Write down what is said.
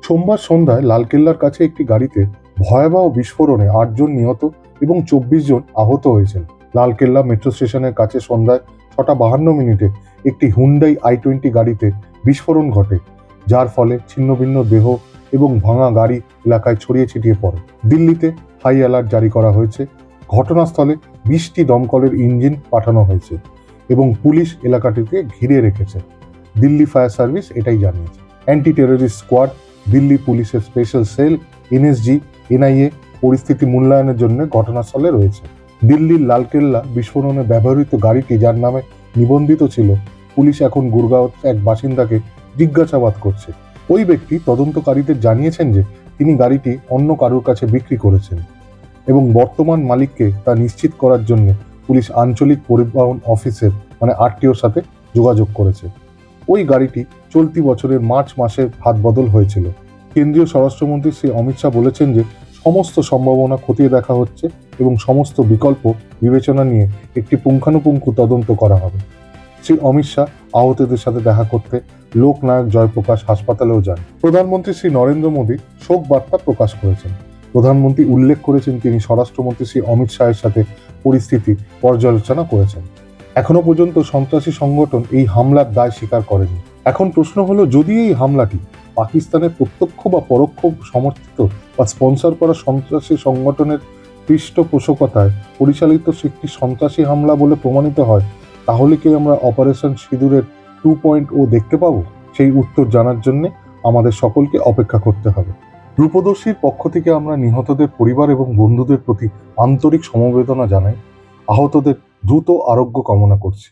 সোমবার সন্ধ্যায় লালকেল্লার কাছে একটি গাড়িতে ভয়াবহ বিস্ফোরণে 8 জন নিহত এবং 24 জন আহত হয়েছেন। লালকেল্লা মেট্রো স্টেশনের কাছে সন্ধ্যায় 6:52 একটি হুন্ডাই i20 গাড়িতে বিস্ফোরণ ঘটে, যার ফলে ছিন্নভিন্ন দেহ এবং ভাঙা গাড়ি এলাকায় ছড়িয়ে ছিটিয়ে পড়ে। দিল্লিতে হাই অ্যালার্ট জারি করা হয়েছে। ঘটনাস্থলে 20টি দমকলের ইঞ্জিন পাঠানো হয়েছে এবং পুলিশ এলাকাটিকে ঘিরে রেখেছে। দিল্লি ফায়ার সার্ভিস এটাই জানিয়েছে। অ্যান্টি টেররিস্ট স্কোয়াড, দিল্লি পুলিশের স্পেশাল সেল, এনএসজি, এনআইএ পরিস্থিতি মূল্যায়নের জন্য ঘটনাস্থলে রয়েছে। দিল্লির লালকেল্লা বিস্ফোরণে ব্যবহৃত গাড়িটি যার নামে নিবন্ধিত ছিল, পুলিশ এখন গুরগাঁওর এক বাসিন্দাকে জিজ্ঞাসাবাদ করছে। ওই ব্যক্তি তদন্তকারীদের জানিয়েছেন যে তিনি গাড়িটি অন্য কারোর কাছে বিক্রি করেছেন এবং বর্তমান মালিককে তা নিশ্চিত করার জন্য পুলিশ আঞ্চলিক পরিবহন অফিসের আরটিওর সাথে যোগাযোগ করেছে। ওই গাড়িটি চলতি বছরের মার্চ মাসে হাতবদল হয়েছিল। কেন্দ্রীয় স্বরাষ্ট্রমন্ত্রী শ্রী অমিত শাহ বলেছেন যে সমস্ত সম্ভাবনা খতিয়ে দেখা হচ্ছে এবং সমস্ত বিকল্প বিবেচনা নিয়ে একটি পুঙ্খানুপুঙ্খ তদন্ত করা হবে। শ্রী অমিত শাহ আহতদের সাথে দেখা করতে লোকনায়ক জয়প্রকাশ হাসপাতালেও যান। প্রধানমন্ত্রী শ্রী নরেন্দ্র মোদী শোক বার্তা প্রকাশ করেছেন। প্রধানমন্ত্রী উল্লেখ করেছেন তিনি স্বরাষ্ট্রমন্ত্রী শ্রী অমিত শাহের সাথে পরিস্থিতি পর্যালোচনা করেছেন। এখনো পর্যন্ত সন্ত্রাসী সংগঠন এই হামলার দায় স্বীকার করেনি। এখন প্রশ্ন হলো, যদি এই হামলাটি পাকিস্তানের প্রত্যক্ষ বা পরোক্ষ সমর্থিত বা স্পন্সর করা সন্ত্রাসী সংগঠনের পৃষ্ঠপোষকতায় পরিচালিত একটি সন্ত্রাসী হামলা বলে প্রমাণিত হয়, তাহলে কি আমরা অপারেশন সিঁদুরের 2.0 দেখতে পাবো? সেই উত্তর জানার জন্য আমাদের সকলকে অপেক্ষা করতে হবে। রূপদর্শীর পক্ষ থেকে আমরা নিহতদের পরিবার এবং বন্ধুদের প্রতি আন্তরিক সমবেদনা জানাই। আহতদের দ্রুত আরোগ্য কামনা করছি।